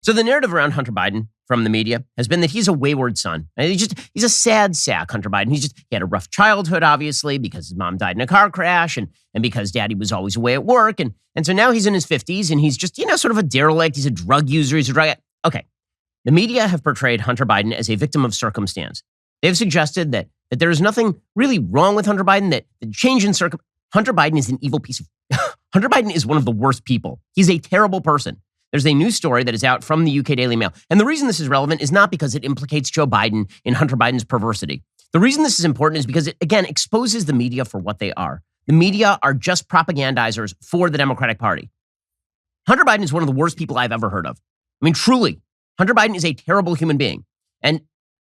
So the narrative around Hunter Biden from the media has been that he's a wayward son. And he's a sad sack, Hunter Biden. He had a rough childhood, obviously, because his mom died in a car crash and because daddy was always away at work. And so now he's in his 50s and he's just, sort of a derelict. He's a drug user. He's a drug addict. Okay. The media have portrayed Hunter Biden as a victim of circumstance. They've suggested that there is nothing really wrong with Hunter Biden, that the change in Hunter Biden is an evil piece of... Hunter Biden is one of the worst people. He's a terrible person. There's a news story that is out from the UK Daily Mail. And the reason this is relevant is not because it implicates Joe Biden in Hunter Biden's perversity. The reason this is important is because it, again, exposes the media for what they are. The media are just propagandizers for the Democratic Party. Hunter Biden is one of the worst people I've ever heard of. I mean, truly, Hunter Biden is a terrible human being. And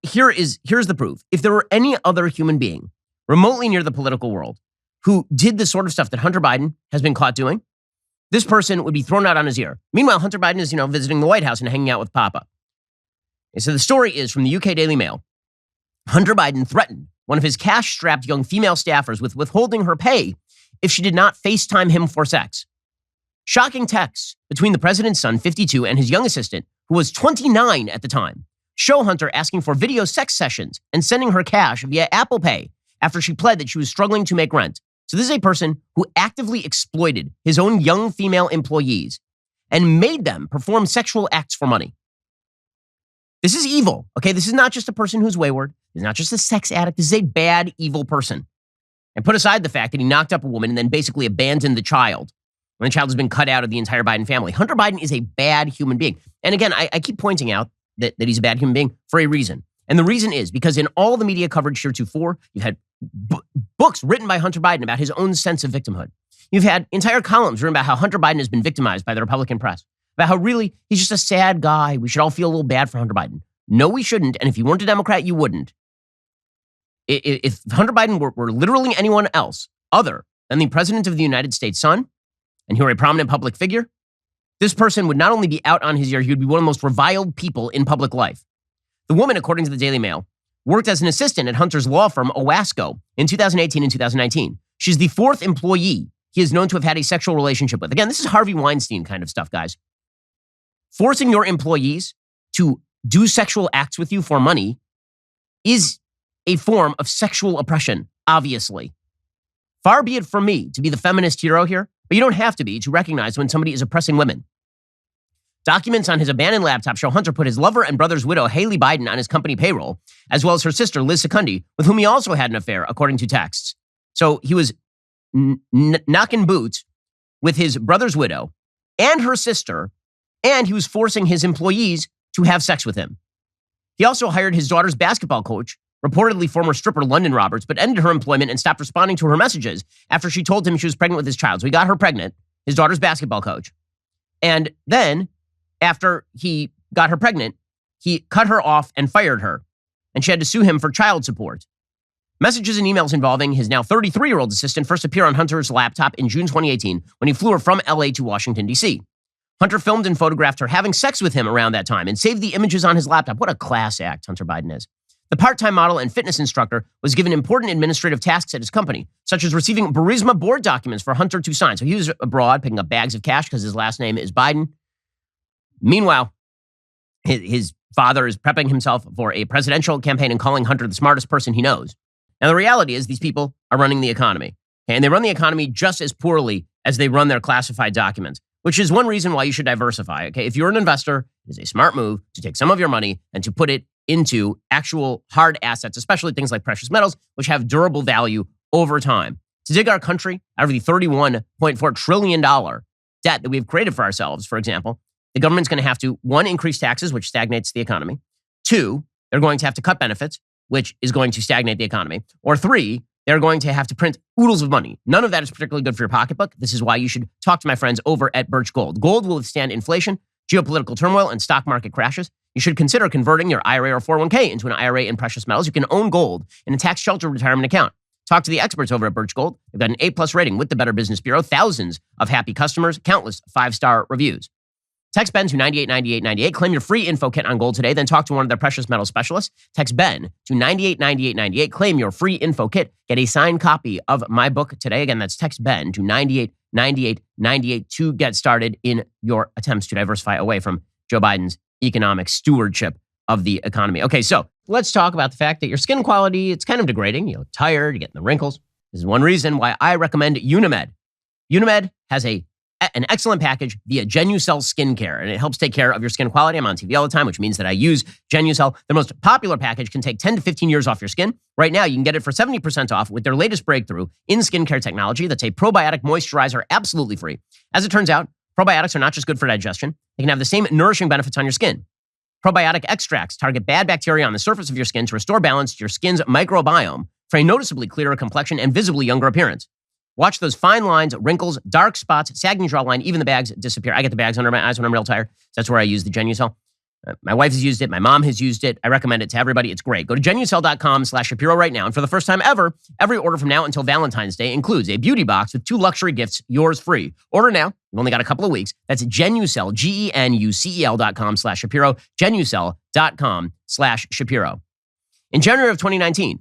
here's the proof. If there were any other human being remotely near the political world who did the sort of stuff that Hunter Biden has been caught doing, this person would be thrown out on his ear. Meanwhile, Hunter Biden is, visiting the White House and hanging out with Papa. And so the story is from the UK Daily Mail. Hunter Biden threatened one of his cash-strapped young female staffers with withholding her pay if she did not FaceTime him for sex. Shocking texts between the president's son, 52, and his young assistant, who was 29 at the time, show Hunter asking for video sex sessions and sending her cash via Apple Pay after she pled that she was struggling to make rent. So this is a person who actively exploited his own young female employees and made them perform sexual acts for money. This is evil, okay? This is not just a person who's wayward. This is not just a sex addict. This is a bad, evil person. And put aside the fact that he knocked up a woman and then basically abandoned the child when the child has been cut out of the entire Biden family. Hunter Biden is a bad human being. And again, I keep pointing out that he's a bad human being for a reason. And the reason is because in all the media coverage heretofore, you've had books written by Hunter Biden about his own sense of victimhood. You've had entire columns written about how Hunter Biden has been victimized by the Republican press, about how really he's just a sad guy. We should all feel a little bad for Hunter Biden. No, we shouldn't. And if you weren't a Democrat, you wouldn't. If Hunter Biden were literally anyone else other than the president of the United States' son, and he were a prominent public figure, this person would not only be out on his ear, he would be one of the most reviled people in public life. The woman, according to the Daily Mail, worked as an assistant at Hunter's law firm, Owasco, in 2018 and 2019. She's the fourth employee he is known to have had a sexual relationship with. Again, this is Harvey Weinstein kind of stuff, guys. Forcing your employees to do sexual acts with you for money is a form of sexual oppression, obviously. Far be it from me to be the feminist hero here, but you don't have to be to recognize when somebody is oppressing women. Documents on his abandoned laptop show Hunter put his lover and brother's widow, Haley Biden, on his company payroll, as well as her sister, Liz Secundi, with whom he also had an affair, according to texts. So he was knocking boots with his brother's widow and her sister, and he was forcing his employees to have sex with him. He also hired his daughter's basketball coach, reportedly former stripper London Roberts, but ended her employment and stopped responding to her messages after she told him she was pregnant with his child. So he got her pregnant, his daughter's basketball coach. And then, after he got her pregnant, he cut her off and fired her, and she had to sue him for child support. Messages and emails involving his now 33-year-old assistant first appear on Hunter's laptop in June 2018 when he flew her from LA to Washington, D.C. Hunter filmed and photographed her having sex with him around that time and saved the images on his laptop. What a class act Hunter Biden is. The part-time model and fitness instructor was given important administrative tasks at his company, such as receiving Burisma board documents for Hunter to sign. So he was abroad picking up bags of cash because his last name is Biden. Meanwhile, his father is prepping himself for a presidential campaign and calling Hunter the smartest person he knows. Now, the reality is these people are running the economy. And they run the economy just as poorly as they run their classified documents, which is one reason why you should diversify. Okay, if you're an investor, it is a smart move to take some of your money and to put it into actual hard assets, especially things like precious metals, which have durable value over time. To dig our country out of the $31.4 trillion debt that we've created for ourselves, for example, the government's going to have to, one, increase taxes, which stagnates the economy. Two, they're going to have to cut benefits, which is going to stagnate the economy. Or three, they're going to have to print oodles of money. None of that is particularly good for your pocketbook. This is why you should talk to my friends over at Birch Gold. Gold will withstand inflation, geopolitical turmoil, and stock market crashes. You should consider converting your IRA or 401k into an IRA in precious metals. You can own gold in a tax-sheltered retirement account. Talk to the experts over at Birch Gold. They've got an A+ rating with the Better Business Bureau, thousands of happy customers, countless 5-star reviews. Text BEN to 989898. Claim your free info kit on gold today. Then talk to one of their precious metal specialists. Text BEN to 989898. Claim your free info kit. Get a signed copy of my book today. Again, that's text BEN to 989898 to get started in your attempts to diversify away from Joe Biden's economic stewardship of the economy. Okay, so let's talk about the fact that your skin quality, it's kind of degrading. You look tired, you're getting the wrinkles. This is one reason why I recommend Unimed. Unimed has an excellent package via Genucell Skincare, and it helps take care of your skin quality. I'm on TV all the time, which means that I use Genucell. The most popular package can take 10 to 15 years off your skin. Right now, you can get it for 70% off with their latest breakthrough in skincare technology. That's a probiotic moisturizer, absolutely free. As it turns out, probiotics are not just good for digestion. They can have the same nourishing benefits on your skin. Probiotic extracts target bad bacteria on the surface of your skin to restore balance to your skin's microbiome for a noticeably clearer complexion and visibly younger appearance. Watch those fine lines, wrinkles, dark spots, sagging jawline, even the bags disappear. I get the bags under my eyes when I'm real tired. So that's where I use the Genucell. My wife has used it. My mom has used it. I recommend it to everybody. It's great. Go to Genucell.com/Shapiro right now. And for the first time ever, every order from now until Valentine's Day includes a beauty box with 2 luxury gifts, yours free. Order now. You've only got a couple of weeks. That's Genucell, Genucel.com/Shapiro, Genucell.com/Shapiro. In January of 2019,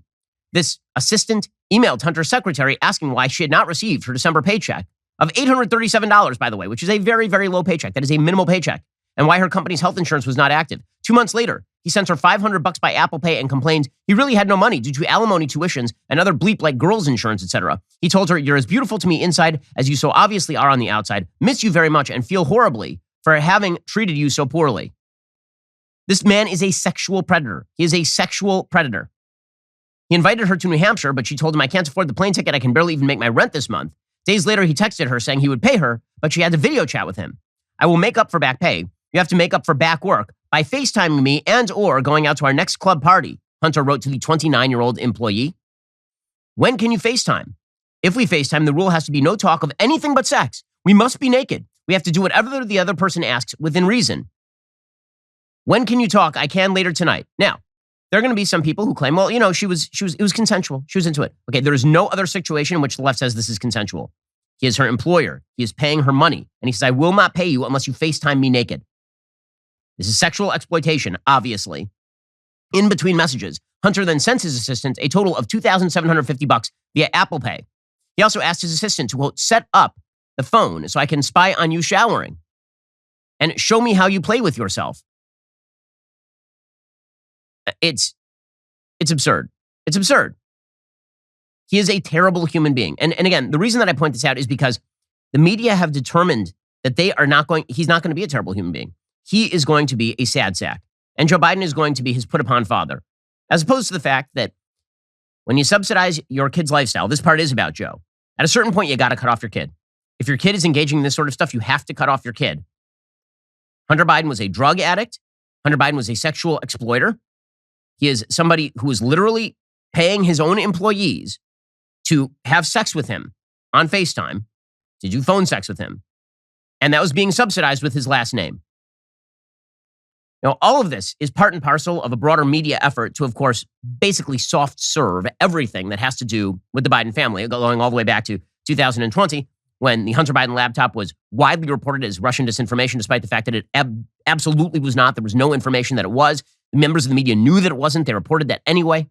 this assistant emailed Hunter's secretary asking why she had not received her December paycheck of $837, by the way, which is a very, very low paycheck. That is a minimal paycheck. And why her company's health insurance was not active. 2 months later, he sent her $500 by Apple Pay and complained he really had no money due to alimony tuitions and other bleep like girls insurance, etc. He told her, "You're as beautiful to me inside as you so obviously are on the outside. Miss you very much and feel horribly for having treated you so poorly." This man is a sexual predator. He is a sexual predator. He invited her to New Hampshire, but she told him, "I can't afford the plane ticket. I can barely even make my rent this month." Days later, he texted her saying he would pay her, but she had to video chat with him. "I will make up for back pay. You have to make up for back work by FaceTiming me and or going out to our next club party," Hunter wrote to the 29-year-old employee. "When can you FaceTime? If we FaceTime, the rule has to be no talk of anything but sex. We must be naked. We have to do whatever the other person asks within reason. When can you talk? I can later tonight." Now, there are going to be some people who claim, well, it was consensual. She was into it. Okay, there is no other situation in which the left says this is consensual. He is her employer. He is paying her money. And he says, "I will not pay you unless you FaceTime me naked." This is sexual exploitation, obviously. In between messages, Hunter then sends his assistant a total of $2,750 via Apple Pay. He also asked his assistant to, quote, "set up the phone so I can spy on you showering and show me how you play with yourself." It's absurd. It's absurd. He is a terrible human being. And again, the reason that I point this out is because the media have determined that he's not going to be a terrible human being. He is going to be a sad sack. And Joe Biden is going to be his put-upon father. As opposed to the fact that when you subsidize your kid's lifestyle, this part is about Joe. At a certain point, you got to cut off your kid. If your kid is engaging in this sort of stuff, you have to cut off your kid. Hunter Biden was a drug addict. Hunter Biden was a sexual exploiter. He is somebody who is literally paying his own employees to have sex with him on FaceTime, to do phone sex with him. And that was being subsidized with his last name. Now, all of this is part and parcel of a broader media effort to, of course, basically soft serve everything that has to do with the Biden family, going all the way back to 2020, when the Hunter Biden laptop was widely reported as Russian disinformation, despite the fact that it absolutely was not. There was no information that it was. The members of the media knew that it wasn't. They reported that anyway.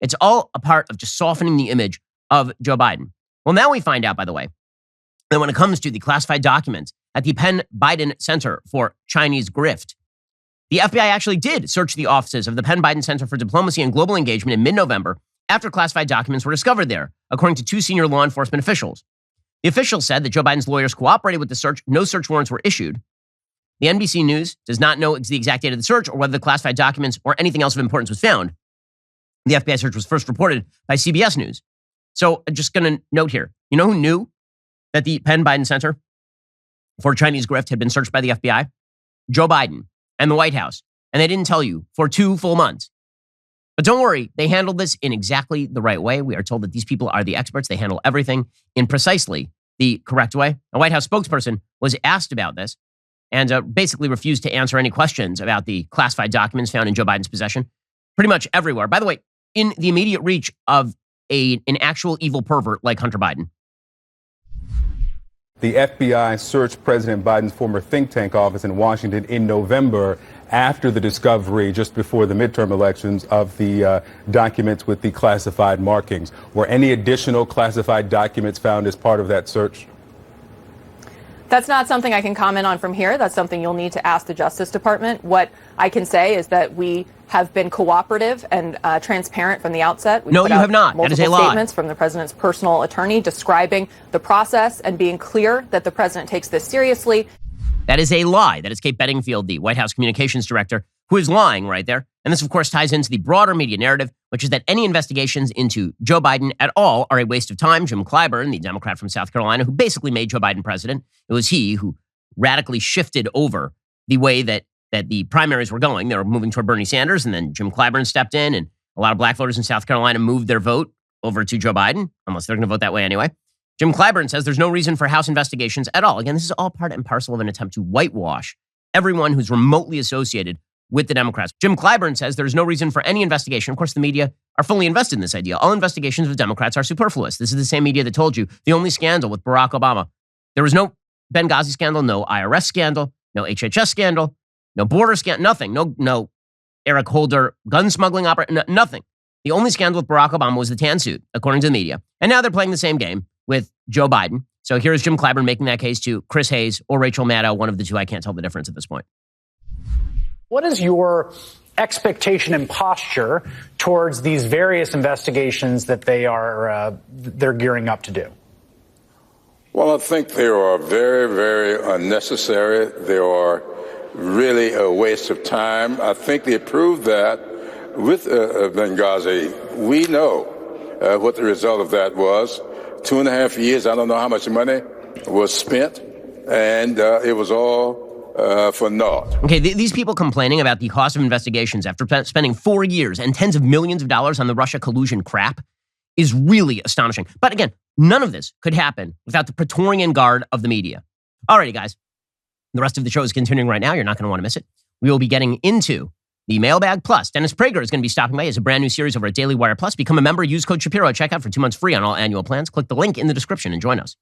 It's all a part of just softening the image of Joe Biden. Well, now we find out, by the way, that when it comes to the classified documents at the Penn Biden Center for Chinese Grift, the FBI actually did search the offices of the Penn Biden Center for Diplomacy and Global Engagement in mid-November after classified documents were discovered there, according to 2 senior law enforcement officials. The officials said that Joe Biden's lawyers cooperated with the search. No search warrants were issued. The NBC News does not know the exact date of the search or whether the classified documents or anything else of importance was found. The FBI search was first reported by CBS News. So just going to note here, you know who knew that the Penn Biden Center for Chinese Grift had been searched by the FBI? Joe Biden and the White House. And they didn't tell you for 2 full months. But don't worry, they handled this in exactly the right way. We are told that these people are the experts. They handle everything in precisely the correct way. A White House spokesperson was asked about this and basically refused to answer any questions about the classified documents found in Joe Biden's possession pretty much everywhere. By the way, in the immediate reach of an actual evil pervert like Hunter Biden. The FBI searched President Biden's former think tank office in Washington in November after the discovery just before the midterm elections of the documents with the classified markings. Were any additional classified documents found as part of that search? That's not something I can comment on from here. That's something you'll need to ask the Justice Department. What I can say is that we have been cooperative and transparent from the outset. No, you have not. That is a lie. Statements from the president's personal attorney describing the process and being clear that the president takes this seriously. That is a lie. That is Kate Bedingfield, the White House communications director, who is lying right there. And this, of course, ties into the broader media narrative, which is that any investigations into Joe Biden at all are a waste of time. Jim Clyburn, the Democrat from South Carolina, who basically made Joe Biden president, it was he who radically shifted over the way that the primaries were going. They were moving toward Bernie Sanders, and then Jim Clyburn stepped in, and a lot of black voters in South Carolina moved their vote over to Joe Biden, unless they're going to vote that way anyway. Jim Clyburn says there's no reason for House investigations at all. Again, this is all part and parcel of an attempt to whitewash everyone who's remotely associated with the Democrats. Jim Clyburn says there's no reason for any investigation. Of course, the media are fully invested in this idea. All investigations of Democrats are superfluous. This is the same media that told you the only scandal with Barack Obama. There was no Benghazi scandal, no IRS scandal, no HHS scandal, no border scandal, nothing. No Eric Holder gun smuggling operation, nothing. The only scandal with Barack Obama was the tan suit, according to the media. And now they're playing the same game with Joe Biden. So here's Jim Clyburn making that case to Chris Hayes or Rachel Maddow, one of the two. I can't tell the difference at this point. What is your expectation and posture towards these various investigations that they're gearing up to do? Well, I think they are very, very unnecessary. They are really a waste of time. I think they proved that with Benghazi. We know what the result of that was. 2.5 years, I don't know how much money was spent, and it was all for naught. Okay, these people complaining about the cost of investigations after spending 4 years and tens of millions of dollars on the Russia collusion crap is really astonishing. But again, none of this could happen without the Praetorian Guard of the media. Alrighty, guys. The rest of the show is continuing right now. You're not going to want to miss it. We will be getting into the Mailbag Plus. Dennis Prager is going to be stopping by. He has a brand new series over at Daily Wire Plus. Become a member. Use code Shapiro at checkout for 2 months free on all annual plans. Click the link in the description and join us.